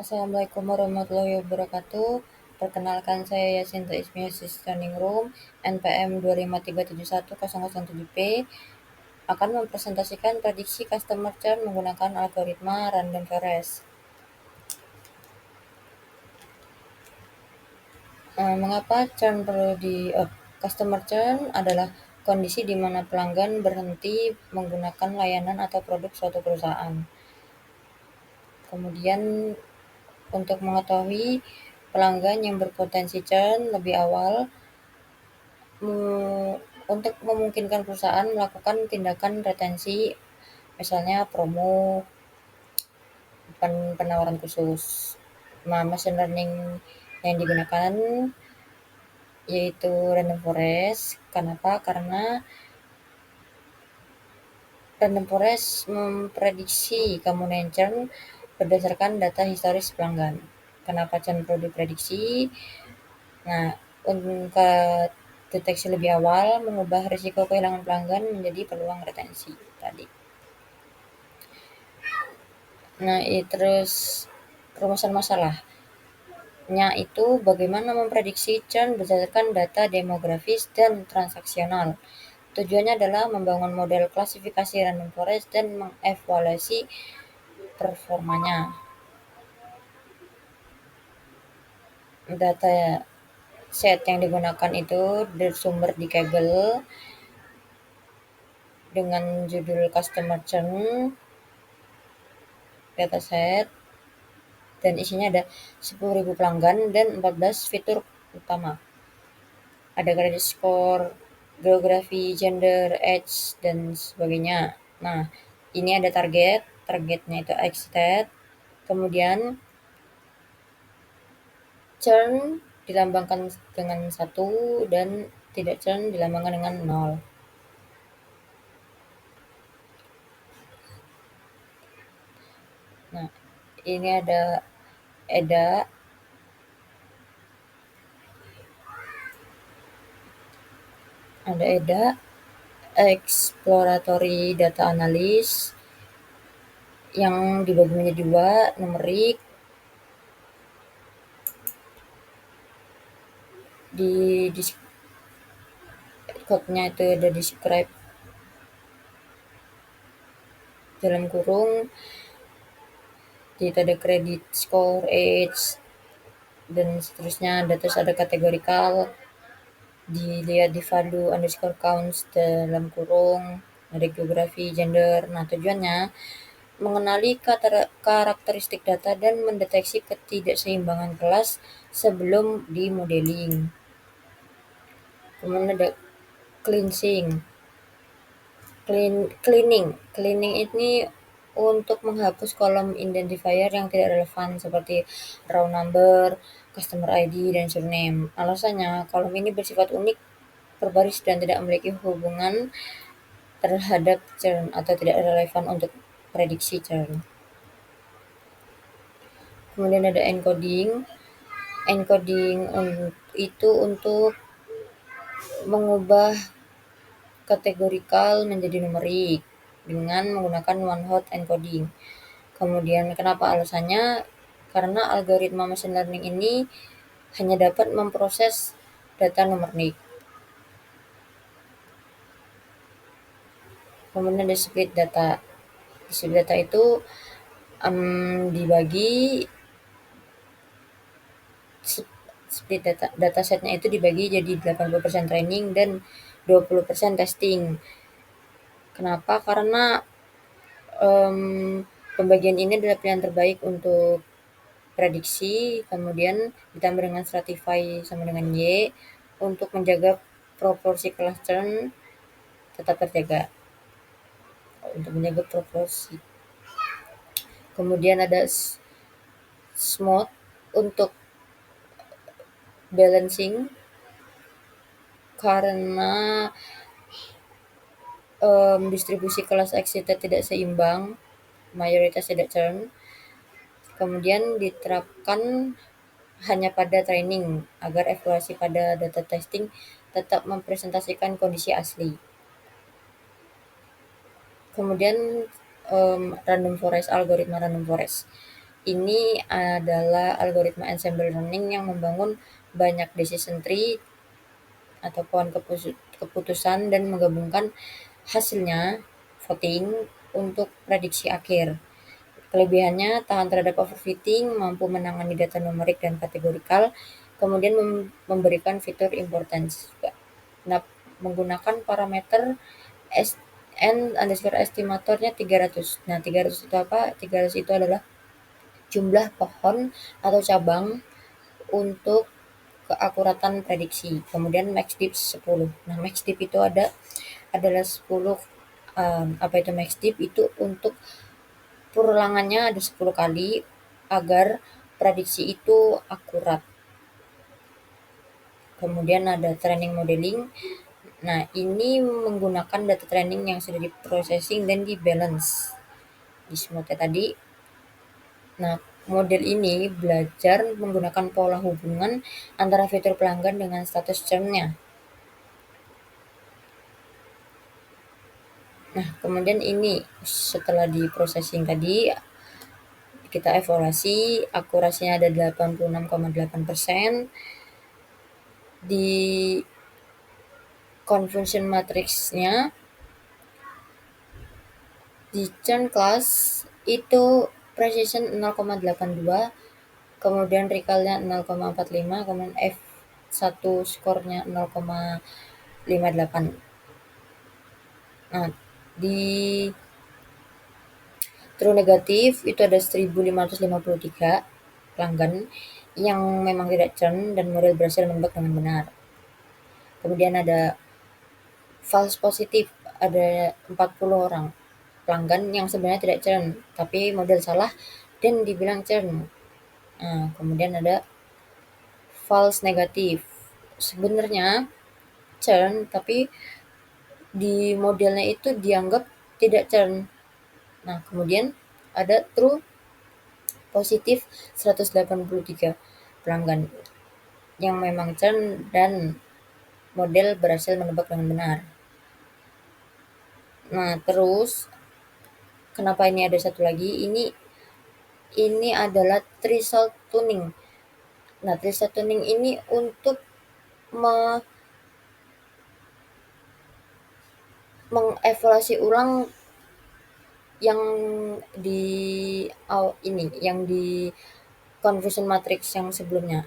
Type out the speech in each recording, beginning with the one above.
Assalamualaikum warahmatullahi wabarakatuh. Perkenalkan saya Yasinta Ismia Standing Room NPM 253710007P akan mempresentasikan prediksi customer churn menggunakan algoritma random forest. Mengapa churn perlu customer churn adalah kondisi di mana pelanggan berhenti menggunakan layanan atau produk suatu perusahaan. Kemudian untuk mengetahui pelanggan yang berpotensi churn lebih awal, untuk memungkinkan perusahaan melakukan tindakan retensi, misalnya promo, penawaran khusus. Machine learning yang digunakan yaitu random forest. Kenapa? Karena random forest memprediksi kemunculan churn berdasarkan data historis pelanggan. Kenapa churn perlu diprediksi? Nah, untuk deteksi lebih awal mengubah risiko kehilangan pelanggan menjadi peluang retensi tadi. Nah, terus rumusan masalahnya itu bagaimana memprediksi churn berdasarkan data demografis dan transaksional. Tujuannya adalah membangun model klasifikasi random forest dan mengevaluasi performanya. Data set yang digunakan itu bersumber di Kaggle dengan judul customer churn dataset, dan isinya ada 10.000 pelanggan dan 14 fitur utama. Ada credit score, geografi, gender, age, dan sebagainya. Nah, ini ada targetnya itu exceeded. Kemudian churn dilambangkan dengan 1 dan tidak churn dilambangkan dengan 0. Nah, ini ada EDA, exploratory data analysis, yang dibagi menjadi 2, numerik. Di code-nya itu ada describe dalam kurung, itu ada credit score, age, dan seterusnya. Terus ada kategorikal, dilihat di value underscore counts dalam kurung, ada geografi, gender. Nah, tujuannya mengenali karakteristik data dan mendeteksi ketidakseimbangan kelas sebelum dimodeling. Kemudian ada cleaning ini untuk menghapus kolom identifier yang tidak relevan seperti raw number, customer ID, dan surname. Alasannya, kolom ini bersifat unik, berbaris, dan tidak memiliki hubungan terhadap churn atau tidak relevan untuk prediksi churn. Kemudian ada encoding itu untuk mengubah kategorikal menjadi numerik dengan menggunakan one hot encoding. Kemudian kenapa alasannya? Karena algoritma machine learning ini hanya dapat memproses data numerik. Kemudian ada split data. Split data itu dibagi, split datasetnya itu dibagi jadi 80% training dan 20% testing. Kenapa? Karena pembagian ini adalah pilihan terbaik untuk prediksi, kemudian ditambah dengan stratify sama dengan Y untuk menjaga proporsi cluster tetap terjaga. Untuk menjaga proporsi. Kemudian ada smooth untuk balancing, karena distribusi kelas excited tidak seimbang, mayoritas tidak churn. Kemudian diterapkan hanya pada training agar evaluasi pada data testing tetap mempresentasikan kondisi asli. Kemudian algoritma random forest. Ini adalah algoritma ensemble learning yang membangun banyak decision tree atau pohon keputusan dan menggabungkan hasilnya voting untuk prediksi akhir. Kelebihannya tahan terhadap overfitting, mampu menangani data numerik dan kategorikal, kemudian memberikan fitur importance. Nah, menggunakan parameter n_estimatornya 300. Nah, 300 itu apa? 300 itu adalah jumlah pohon atau cabang untuk keakuratan prediksi. Kemudian max dip 10. Nah, max dip itu adalah 10, apa itu max dip? Itu untuk perulangannya ada 10 kali agar prediksi itu akurat. Kemudian ada training modeling. Nah, ini menggunakan data training yang sudah diprocessing dan di-balance di Smooth tadi. Nah, model ini belajar menggunakan pola hubungan antara fitur pelanggan dengan status churn-nya. Nah, kemudian ini setelah di-processing tadi, kita evaluasi, akurasinya ada 86,8%. Di conversion matrix-nya di churn class itu precision 0,82, kemudian recall-nya 0,45, kemudian F1 skornya 0,58. Nah, di true negatif itu ada 1553 pelanggan yang memang tidak churn dan model berhasil menebak dengan benar. Kemudian ada false positif, ada 40 orang pelanggan yang sebenarnya tidak churn, tapi model salah dan dibilang churn. Nah, kemudian ada false negatif, sebenarnya churn tapi di modelnya itu dianggap tidak churn. Nah, kemudian ada true positif 183 pelanggan yang memang churn dan model berhasil menebak dengan benar. Nah, terus kenapa ini ada satu lagi? Ini adalah threshold tuning. Nah, threshold tuning ini untuk mengevaluasi ulang yang di yang di conversion matrix yang sebelumnya.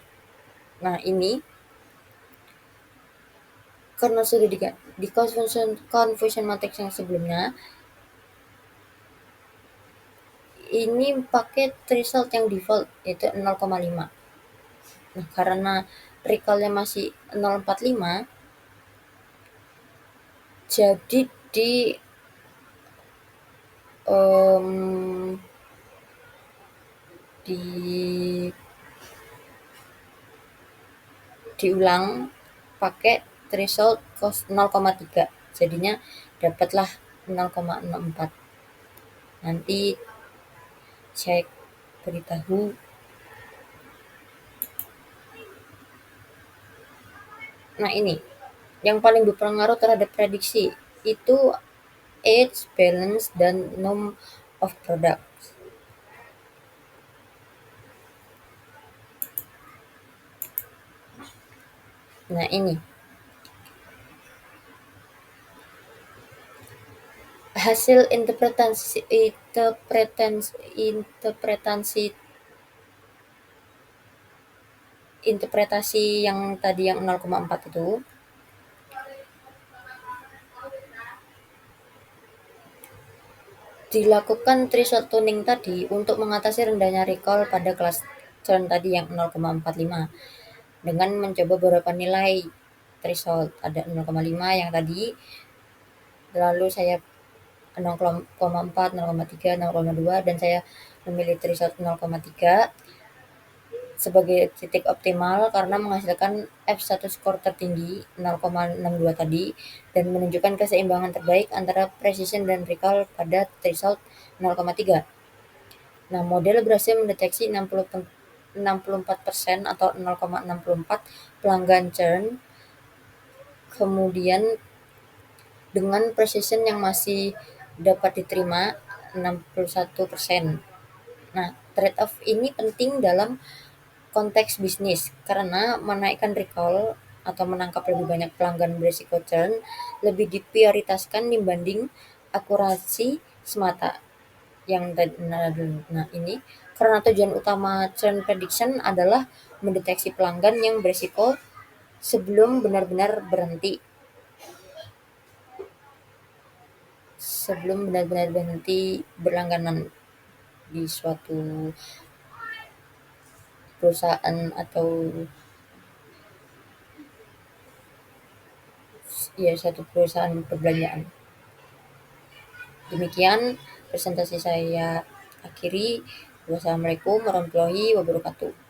Nah, ini karena sudah di conversion matrix yang sebelumnya ini pakai threshold yang default yaitu 0,5. Nah, karena recall-nya masih 0,45, jadi um, di diulang pakai threshold 0,3, jadinya dapatlah 0,64. Nanti cek beritahu. Nah, ini yang paling berpengaruh terhadap prediksi itu age, balance, dan nom of product. Nah, ini hasil interpretasi yang tadi yang 0,4 itu dilakukan threshold tuning tadi untuk mengatasi rendahnya recall pada kelas churn tadi yang 0,45 dengan mencoba beberapa nilai threshold. Ada 0,5 yang tadi, lalu saya 0,4, 0,3, 0,2 dan saya memilih threshold 0,3 sebagai titik optimal karena menghasilkan F1 skor tertinggi 0,62 tadi dan menunjukkan keseimbangan terbaik antara precision dan recall pada threshold 0,3. Nah, model berhasil mendeteksi 64% atau 0,64 pelanggan churn, kemudian dengan precision yang masih dapat diterima 61%. Nah, trade off ini penting dalam konteks bisnis karena menaikkan recall atau menangkap lebih banyak pelanggan berisiko churn lebih diprioritaskan dibanding akurasi semata yang nah ini karena tujuan utama churn prediction adalah mendeteksi pelanggan yang berisiko sebelum benar-benar berhenti berlangganan di suatu perusahaan atau ya suatu perusahaan perbelanjaan. Demikian presentasi saya akhiri. Wassalamualaikum warahmatullahi wabarakatuh.